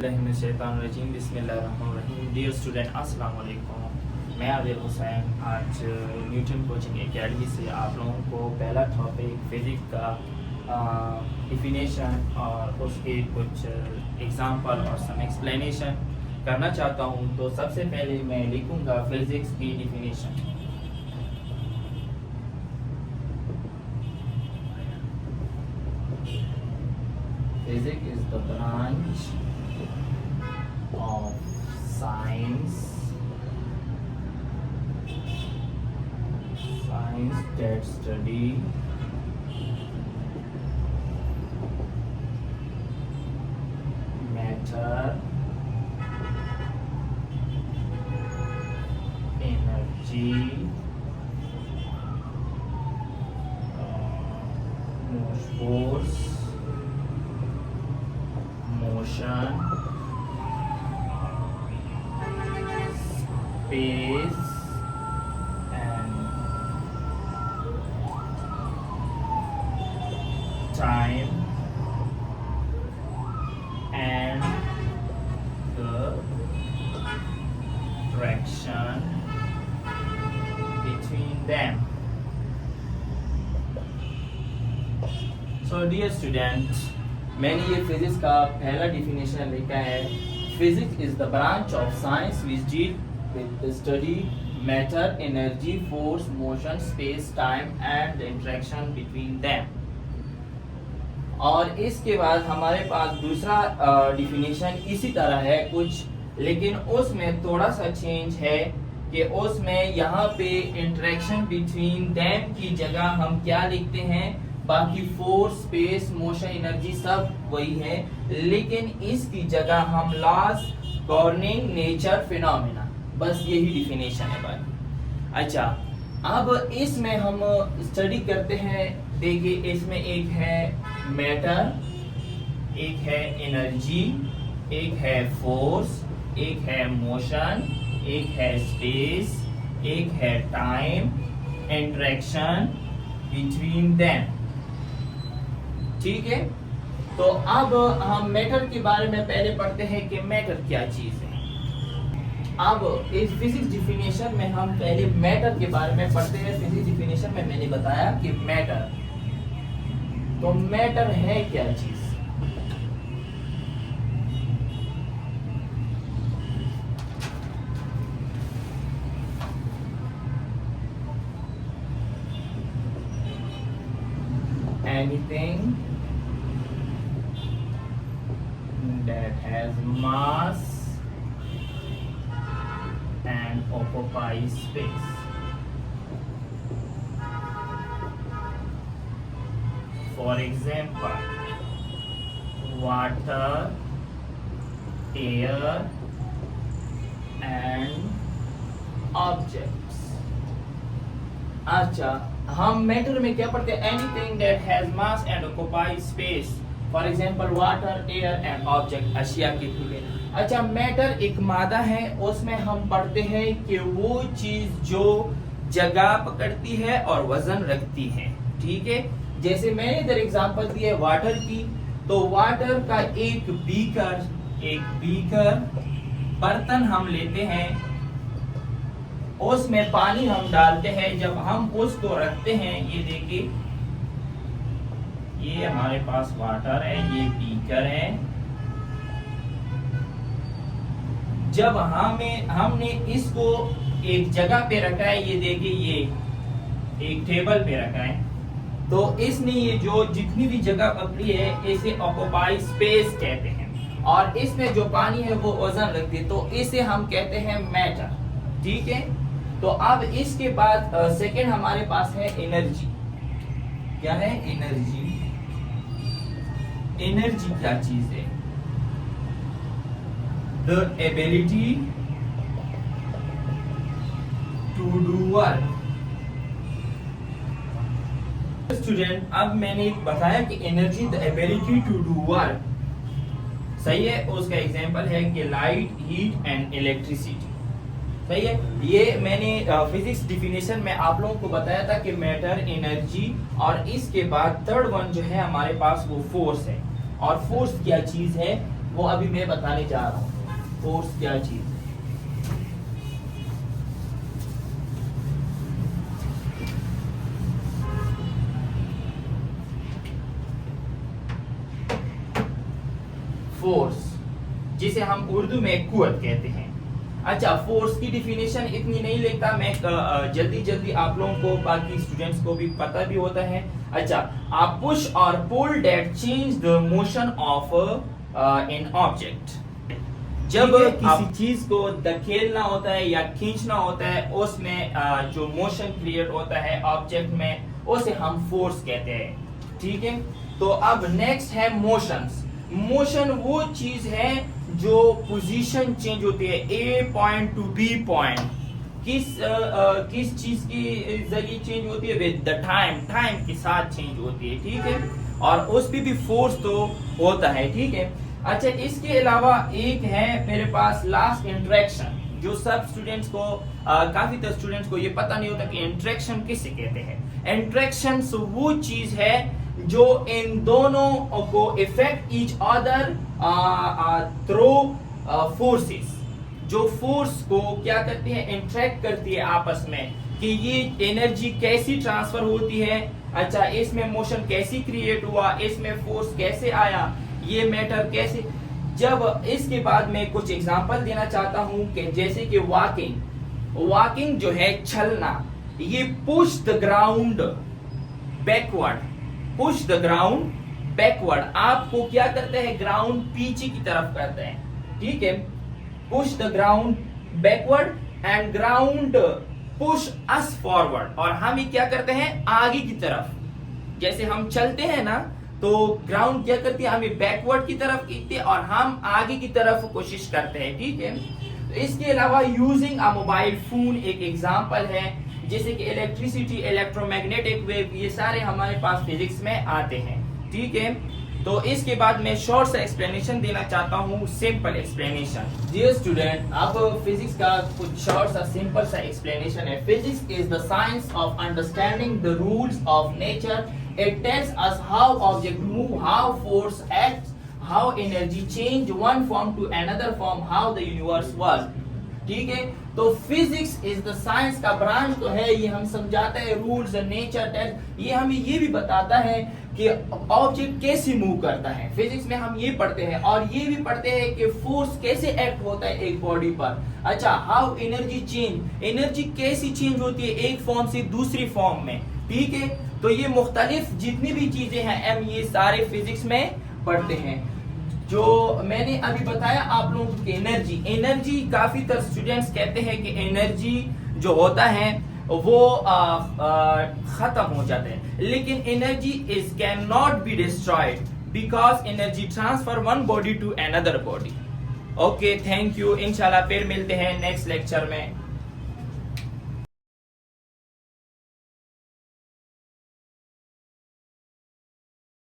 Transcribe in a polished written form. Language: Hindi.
बिस्मिल्लाहिर्रहमानिर्रहीम। डियर स्टूडेंट अस्सलाम वालेकुम। मैं आदिल हुसैन आज न्यूटन कोचिंग एकेडमी से आप लोगों को पहला टॉपिक फिज़िक्स का डिफिनेशन और उसके कुछ एग्जांपल और सम एक्सप्लेनेशन करना चाहता हूँ। तो सबसे पहले मैं लिखूँगा फिज़िक्स की definition. Physics is the branch of science that study matter, energy, force, motion, space and time, and the direction between them. So dear students, मैंने ये फिजिक्स का पहला डिफिनेशन लिखा है। Physics is the branch of science which deal with the study matter, energy, force, motion, space, time and the interaction between them. और इसके बाद हमारे पास दूसरा डिफिनेशन इसी तरह है कुछ, लेकिन उसमें थोड़ा सा चेंज है कि उसमें यहाँ पे इंटरेक्शन बिटवीन देम की जगह हम क्या लिखते हैं, बाकी फोर्स, स्पेस, मोशन, एनर्जी सब वही है, लेकिन इसकी जगह हम लॉज गवर्निंग नेचर फिनोमेना, बस यही डिफिनेशन है भाई। अच्छा, अब इसमें हम स्टडी करते हैं। देखिए, इसमें एक है मैटर, एक है एनर्जी, एक है फोर्स, एक है मोशन, एक है स्पेस, एक है टाइम, इंटरेक्शन बिटवीन देम। ठीक है, तो अब हम मैटर के बारे में पहले पढ़ते हैं कि मैटर क्या चीज है। अब इस फिजिक्स डिफिनेशन में हम पहले मैटर के बारे में पढ़ते हैं। फिजिक्स डिफिनेशन में मैंने बताया कि मैटर, तो मैटर है क्या चीज। Anything that has mass and occupies space. For example, water, air and objects. अच्छा, हम मैटर में क्या पढ़ते हैं? Anything that has mass and occupies space, for example water, air and object, अशिया के ठीक है। अच्छा, मैटर एक मादा है, उसमें हम पढ़ते हैं कि वो चीज जो जगह पकड़ती है और वजन रखती है। ठीक है, जैसे मैंने इधर एग्जांपल दी है वाटर की, तो वाटर का एक बीकर बर्तन हम लेते हैं, उसमें पानी हम डालते हैं, जब हम उसको रखते हैं, ये देखिए, ये हमारे पास वाटर है, ये बीकर है। जब हमने इसको एक जगह पे रखा है, ये देखिए, ये एक टेबल पे रखा है, तो इसने ये जो जितनी भी जगह पकड़ी है, इसे ऑक्युपाई स्पेस कहते हैं, और इसमें जो पानी है वो वजन रखती है, तो इसे हम कहते हैं मैटर। ठीक है, तो अब इसके बाद सेकंड हमारे पास है एनर्जी। क्या है एनर्जी? एनर्जी क्या चीज है? The ability to do work. Student, अब मैंने बताया कि energy the ability to do work, सही है। उसका एग्जांपल है कि लाइट, हीट एंड इलेक्ट्रिसिटी। सही है। ये मैंने फिजिक्स डिफिनेशन में आप लोगों को बताया था कि मैटर, एनर्जी, और इसके बाद थर्ड वन जो है हमारे पास वो फोर्स है। और फोर्स क्या चीज है? वो अभी मैं बताने जा रहा हूँ फोर्स क्या चीज है। फोर्स जिसे हम उर्दू में कुव्वत कहते हैं। अच्छा, फोर्स की डिफिनेशन इतनी नहीं लेता मैं, जल्दी जल्दी आप लोगों को, बाकी स्टूडेंट्स को भी पता भी होता है। अच्छा, आप पुश और pull that change the motion of an object. जब किसी चीज को धकेलना होता है या खींचना होता है, उसमें जो मोशन क्रिएट होता है ऑब्जेक्ट में, उसे हम फोर्स कहते हैं। ठीक है, तो अब नेक्स्ट है मोशंस। मोशन वो चीज है जो पोजीशन चेंज होती है, ए पॉइंट टू बी पॉइंट। किस चीज के जरिए चेंज होती है? विद द टाइम के साथ चेंज होती है। ठीक है, और उस पे भी फोर्स तो होता है। ठीक है, अच्छा, इसके अलावा एक है मेरे पास लास्ट, इंटरेक्शन, जो सब स्टूडेंट्स को काफी तो स्टूडेंट्स को ये पता नहीं होता कि इंटरेक्शन किसे कहते हैं। इंटरेक्शन वो चीज है जो इन दोनों को effect each other through forces, जो फोर्स को क्या करती है, इंटरेक्ट करती है आपस में, कि ये एनर्जी कैसी ट्रांसफर होती है। अच्छा, इसमें मोशन कैसी क्रिएट हुआ, इसमें फोर्स कैसे आया, ये मैटर कैसे। जब इसके बाद में कुछ एग्जांपल देना चाहता हूं कि जैसे कि वॉकिंग जो है, चलना, ये push the ground backward, push the ground backward. आपको क्या करते हैं, ग्राउंड पीछे की तरफ करते हैं। ठीक है, push the ground backward and ground push us forward, और हम ही क्या करते हैं, आगे की तरफ। जैसे हम चलते हैं ना, तो ग्राउंड क्या करती है, हमें बैकवर्ड की तरफ खींचती है और हम आगे की तरफ कोशिश करते हैं। ठीक है, तो इसके अलावा यूजिंग अ मोबाइल फोन एक एग्जांपल है, जैसे कि इलेक्ट्रिसिटी, इलेक्ट्रोमैग्नेटिक वेव, ये सारे हमारे पास फिजिक्स में आते हैं। ठीक है, तो इसके बाद मैं शॉर्ट सा एक्सप्लेनेशन देना चाहता हूँ, सिंपल एक्सप्लेनेशन। डियर स्टूडेंट, अब फिजिक्स का कुछ शॉर्ट सा सिंपल सा एक्सप्लेनेशन है। Physics is the science of understanding the rules of nature. It tells us how objects move, how force acts, how energy change one form to another form, how the universe works. ठीक है, तो फिजिक्स इज द साइंस का ब्रांच तो है, ये हम समझाते हैं रूल्स नेचर टेस्ट, ये हमें ये भी बताता है कि ऑब्जेक्ट कैसे मूव करता है। फिजिक्स में हम ये पढ़ते हैं, और ये भी पढ़ते हैं कि फोर्स कैसे एक्ट होता है एक बॉडी पर। अच्छा, हाउ एनर्जी चेंज, एनर्जी कैसी चेंज होती है एक फॉर्म से दूसरी फॉर्म में। ठीक है, तो ये मुख्तलिफ जितनी भी चीजें हैं, हम ये सारे फिजिक्स में पढ़ते हैं। जो मैंने अभी बताया आप लोगों को, एनर्जी काफी तरह स्टूडेंट्स कहते हैं कि एनर्जी जो होता है वो खत्म हो जाते हैं, लेकिन energy is can not be destroyed because energy transfer one body to another body. Okay, thank you, इंशाल्लाह फिर मिलते हैं नेक्स्ट लेक्चर में।